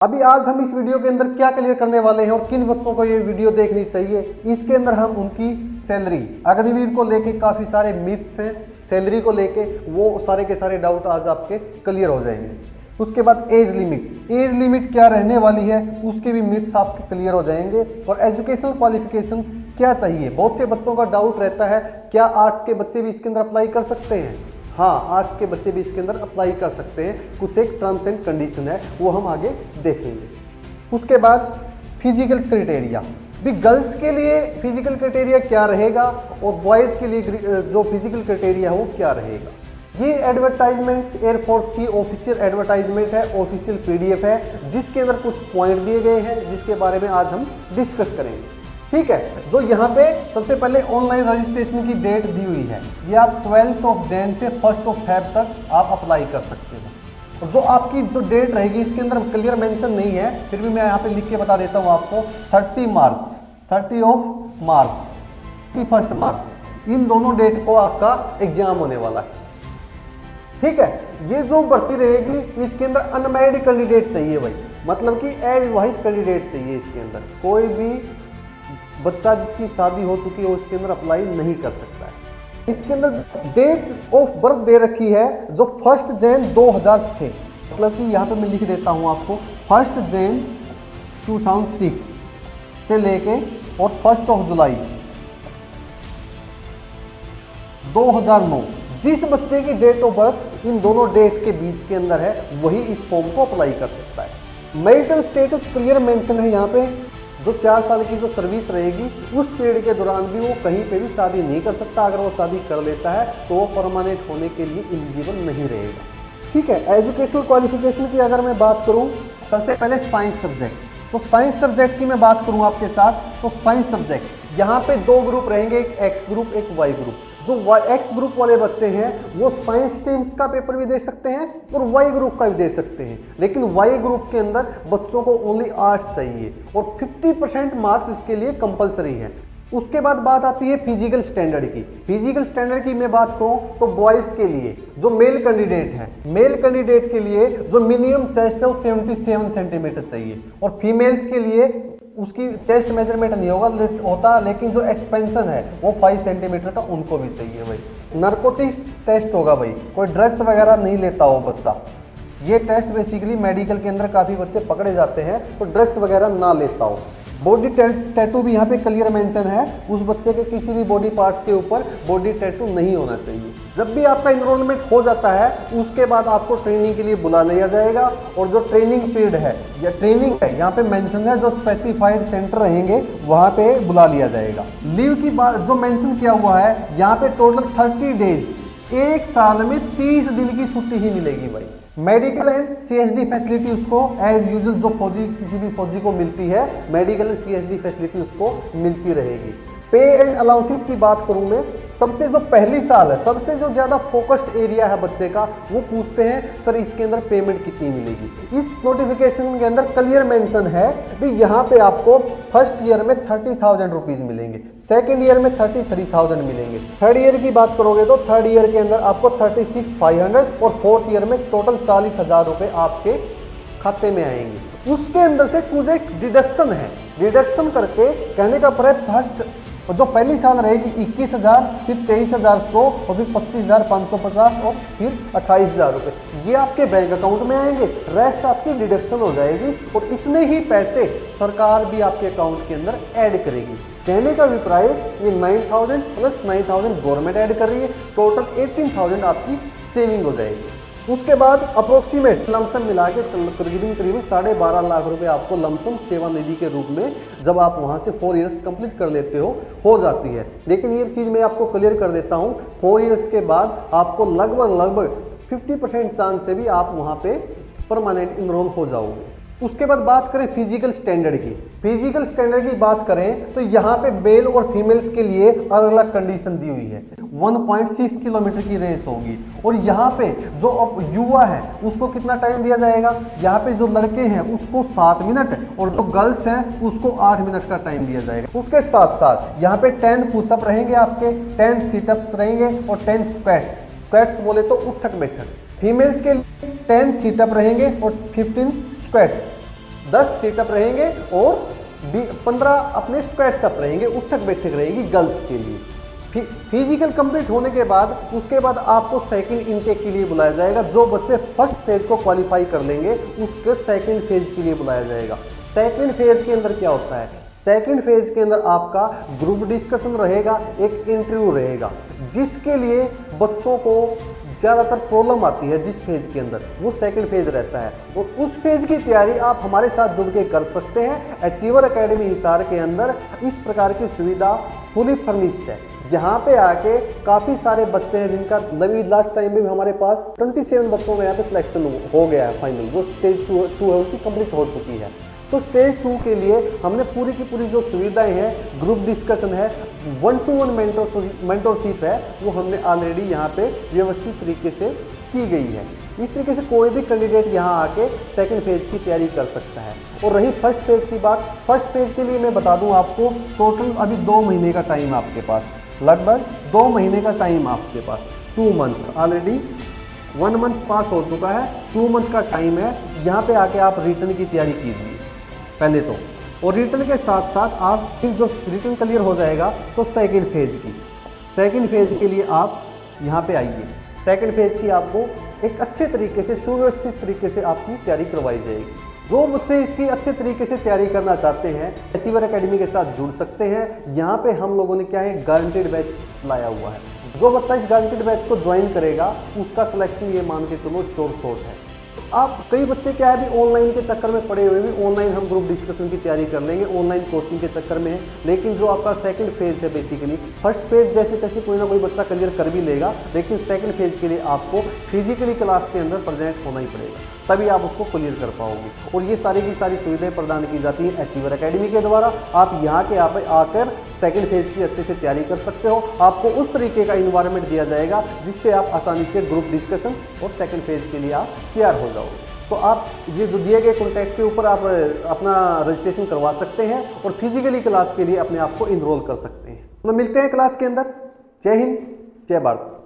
अभी आज हम इस वीडियो के अंदर क्या क्लियर करने वाले हैं और किन बच्चों को ये वीडियो देखनी चाहिए, इसके अंदर हम उनकी सैलरी, अग्निवीर को लेके काफ़ी सारे मिथ्स हैं, सैलरी को लेके वो सारे के सारे डाउट आज आपके क्लियर हो जाएंगे। उसके बाद एज लिमिट क्या रहने वाली है, उसके भी मिथ्स आपके क्लियर हो जाएंगे। और एजुकेशनल क्वालिफिकेशन क्या चाहिए, बहुत से बच्चों का डाउट रहता है क्या आर्ट्स के बच्चे भी इसके अंदर अप्लाई कर सकते हैं। हाँ, आर्ट्स के बच्चे भी इसके अंदर अप्लाई कर सकते हैं, कुछ एक टर्म्स एंड कंडीशन है, वो हम आगे देखेंगे। उसके बाद फिजिकल क्राइटेरिया, भी गर्ल्स के लिए फिजिकल क्राइटेरिया क्या रहेगा और बॉयज़ के लिए जो फिजिकल क्राइटेरिया है वो क्या रहेगा। ये एडवर्टाइजमेंट एयरफोर्स की ऑफिशियल एडवर्टाइजमेंट है, ऑफिशियल पीडीएफ है, जिसके अंदर कुछ पॉइंट दिए गए हैं जिसके बारे में आज हम डिस्कस करेंगे। ठीक है, जो यहाँ पे सबसे पहले ऑनलाइन रजिस्ट्रेशन की डेट दी हुई है, ये आप 12 जैन से 1 फेब तक आप अप्लाई कर सकते हो। और जो आपकी जो डेट रहेगी इसके अंदर क्लियर मेंशन नहीं है, फिर भी मैं यहाँ पे लिख के बता देता हूँ आपको, 30 मार्च, 31 मार्च, इन दोनों डेट को आपका एग्जाम होने वाला है। ठीक है, ये जो भर्ती रहेगी इसके अंदर अनमैरिड कैंडिडेट चाहिए भाई, मतलब कि एज वाइज कैंडिडेट चाहिए। इसके अंदर कोई भी बच्चा जिसकी शादी हो चुकी है इसके अंदर अप्लाई नहीं कर सकता है। इसके अंदर डेट ऑफ बर्थ दे रखी है जो 1 जैन 2006, मतलब कि यहाँ पे मैं लिख देता हूँ आपको 1 जैन 2006 से लेके और 1 जुलाई 2009, जिस बच्चे की डेट ऑफ बर्थ इन दोनों डेट के बीच के अंदर है वही इस फॉर्म को अप्लाई कर सकता है। मैरिटल स्टेटस क्लियर मेंशन है यहाँ पे, जो 4 साल की जो सर्विस रहेगी उस पीरियड के दौरान भी वो कहीं पे भी शादी नहीं कर सकता। अगर वो शादी कर लेता है तो वो परमानेंट होने के लिए एलिजिबल नहीं रहेगा। ठीक है, एजुकेशनल क्वालिफिकेशन की अगर मैं बात करूं, सबसे पहले साइंस सब्जेक्ट, तो साइंस सब्जेक्ट की मैं बात करूं आपके साथ, तो साइंस सब्जेक्ट यहाँ पे 2 ग्रुप रहेंगे, एक एक्स ग्रुप एक वाई ग्रुप। जो एक्स ग्रुप वाले बच्चे हैं वो साइंस स्ट्रीम्स का पेपर भी दे सकते हैं और वाई ग्रुप का भी दे सकते हैं, लेकिन वाई ग्रुप के अंदर बच्चों को ओनली आर्ट्स चाहिए और 50% मार्क्स इसके लिए कंपलसरी है। उसके बाद बात आती है फिजिकल स्टैंडर्ड की। फिजिकल स्टैंडर्ड की मैं बात करूं तो बॉयज़ के लिए जो मेल कैंडिडेट है, मेल कैंडिडेट के लिए जो मिनिमम चेस्ट है वो 77 सेंटीमीटर चाहिए, और फीमेल्स के लिए उसकी चेस्ट मेजरमेंट नहीं होता, लेकिन जो एक्सपेंशन है वो 5 सेंटीमीटर का उनको भी चाहिए भाई। नार्कोटिक्स टेस्ट होगा भाई, कोई ड्रग्स वगैरह नहीं लेता हो बच्चा। ये टेस्ट बेसिकली मेडिकल के अंदर काफ़ी बच्चे पकड़े जाते हैं तो ड्रग्स वगैरह ना लेता हो। बॉडी टैटू भी यहाँ पे क्लियर मेंशन है, उस बच्चे के किसी भी बॉडी पार्ट्स के ऊपर बॉडी टैटू नहीं होना चाहिए। जब भी आपका इनरोलमेंट हो जाता है उसके बाद आपको ट्रेनिंग के लिए बुला लिया जाएगा, और जो ट्रेनिंग पीरियड है या ट्रेनिंग है यहाँ पे मेंशन है, जो स्पेसिफाइड सेंटर रहेंगे वहाँ पे बुला लिया जाएगा। लीव की बात जो मेंशन किया हुआ है यहाँ पे टोटल 30 डेज, 1 साल में 30 दिन की छुट्टी ही मिलेगी भाई। मेडिकल एंड सीएसडी फैसिलिटी उसको एज यूजुअल जो फौजी किसी भी फौजी को मिलती है, मेडिकल एंड सीएसडी फैसिलिटी उसको मिलती रहेगी। पे एंड अलाउंसेस की बात करूं मैं, सबसे जो पहली साल है सबसे जो ज़्यादा फोकस्ड एरिया है बच्चे का, वो पूछते हैं सर इसके अंदर पेमेंट कितनी मिलेगी। इस नोटिफिकेशन के अंदर क्लियर मेंशन है कि यहाँ पे आपको फर्स्ट ईयर में 30,000 रुपीज़ मिलेंगे, सेकेंड ईयर में 33,000 मिलेंगे, थर्ड ईयर की बात करोगे तो थर्ड ईयर के अंदर आपको 36,500 और फोर्थ ईयर में टोटल 40,000 रुपये आपके खाते में आएंगे। उसके अंदर से कुछ एक डिडक्शन है, डिडक्शन करके कहने का प्रयास फर्स्ट जो पहली साल रहेगी 21,000, फिर 23,100 और फिर 25,550 और फिर 28,000 रुपये, ये आपके बैंक अकाउंट में आएंगे, रेस्ट आपकी डिडक्शन हो जाएगी और इतने ही पैसे सरकार भी आपके अकाउंट के अंदर ऐड करेगी। कहने का अभिप्राय ये 9,000 प्लस 9,000 गवर्नमेंट ऐड कर रही है, टोटल 18,000 आपकी सेविंग हो जाएगी। उसके बाद अप्रोक्सीमेट लमसम मिला के करीबन 12.5 लाख रुपए आपको लमसम सेवा निधि के रूप में जब आप वहां से 4 इयर्स कंप्लीट कर लेते हो जाती है। लेकिन ये चीज़ मैं आपको क्लियर कर देता हूँ, 4 इयर्स के बाद आपको लगभग 50% चांस से भी आप वहाँ पे परमानेंट इनरोल हो जाओगे। उसके बाद बात करें फिजिकल स्टैंडर्ड की, फिजिकल स्टैंडर्ड की बात करें तो यहाँ पे मेल और फीमेल्स के लिए अलग अलग कंडीशन दी हुई है। 1.6 किलोमीटर की रेस होगी, और यहाँ पे जो युवा है उसको कितना टाइम दिया जाएगा, यहाँ पे जो लड़के हैं उसको 7 मिनट और जो गर्ल्स हैं उसको 8 मिनट का टाइम दिया जाएगा। उसके साथ साथ यहाँ पे 10 पुशअप रहेंगे आपके, 10 सीटअप्स रहेंगे और 10 स्क्वैट्स बोले तो उठक बैठक। फीमेल्स के लिए 10 सीटअप रहेंगे और 15 स्क्वैट्स। 10 सीटअप रहेंगे और 15 अपने स्क्वाट्स अप रहेंगे, उठक बैठक रहेगी गर्ल्स के लिए। फिजिकल कंप्लीट होने के बाद उसके बाद आपको सेकंड इनटेक के लिए बुलाया जाएगा। जो बच्चे फर्स्ट फेज को क्वालिफाई कर लेंगे उसके सेकंड फेज के लिए बुलाया जाएगा। सेकंड फेज के अंदर क्या होता है, सेकंड फेज के अंदर आपका ग्रुप डिस्कशन रहेगा, एक इंटरव्यू रहेगा, जिसके लिए बच्चों को ज़्यादातर प्रॉब्लम आती है। जिस फेज के अंदर वो सेकंड फेज रहता है, और उस फेज की तैयारी आप हमारे साथ जुड़ के कर सकते हैं। अचीवर एकेडमी हिसार के अंदर इस प्रकार की सुविधा फुली फर्निश्ड है। यहाँ पे आके काफ़ी सारे बच्चे हैं जिनका नवी लास्ट टाइम में भी हमारे पास 27 बच्चों में यहाँ पे सिलेक्शन हो गया है फाइनल, जो स्टेज 2 है उसकी कंप्लीट हो चुकी है। तो स्टेज 2 के लिए हमने पूरी की पूरी जो सुविधाएं हैं, ग्रुप डिस्कशन है, 1-to-1 मेंटरशिप है, वो हमने ऑलरेडी यहाँ पे व्यवस्थित तरीके से की गई है। इस तरीके से कोई भी कैंडिडेट यहाँ आके सेकंड फेज की तैयारी कर सकता है। और रही फर्स्ट फेज की बात, फर्स्ट फेज के लिए मैं बता दूं आपको, टोटल अभी 2 महीने का टाइम आपके पास, लगभग 2 महीने का टाइम आपके पास, 2 मंथ ऑलरेडी 1 मंथ पास हो चुका है, 2 मंथ का टाइम है। यहाँ पे आके आप रिटर्न की तैयारी कीजिए पहले तो, और रिटर्न के साथ साथ आप फिर जो रिटर्न क्लियर हो जाएगा तो सेकंड फेज के लिए आप यहाँ पे आइए। सेकंड फेज की आपको एक अच्छे तरीके से सुव्यवस्थित तरीके से आपकी तैयारी करवाई जाएगी। जो बच्चे इसकी अच्छे तरीके से तैयारी करना चाहते हैं अचीवर एकेडमी के साथ जुड़ सकते हैं। यहाँ पे हम लोगों ने क्या है, गारंटेड बैच लाया हुआ है। जो बच्चा इस गारंटेड बैच को ज्वाइन करेगा उसका सिलेक्शन ये मान के चलो श्योर शॉट है। आप कई बच्चे क्या है, भी ऑनलाइन के चक्कर में पड़े हुए, भी ऑनलाइन हम ग्रुप डिस्कशन की तैयारी कर लेंगे, ऑनलाइन कोचिंग के चक्कर में है। लेकिन जो आपका सेकंड फेज है, बेसिकली फर्स्ट फेज जैसे तैसे कोई ना कोई बच्चा क्लियर कर भी लेगा, लेकिन सेकंड फेज के लिए आपको फिजिकली क्लास के अंदर प्रेजेंट होना ही पड़ेगा, तभी आप उसको क्लियर कर पाओगे। और ये सारी की सारी सुविधाएं प्रदान की जाती हैं अचीवर एकेडमी के द्वारा। आप यहाँ के आप आकर सेकंड फेज की अच्छे से तैयारी कर सकते हो। आपको उस तरीके का इन्वायरमेंट दिया जाएगा जिससे आप आसानी से ग्रुप डिस्कशन और सेकंड फेज के लिए आप तैयार हो जाओगे। तो आप ये जो दिए गए कॉन्टैक्ट के ऊपर आप अपना रजिस्ट्रेशन करवा सकते हैं और फिजिकली क्लास के लिए अपने आप को इनरोल कर सकते हैं। तो मिलते हैं क्लास के अंदर। जय हिंद, जय भारत।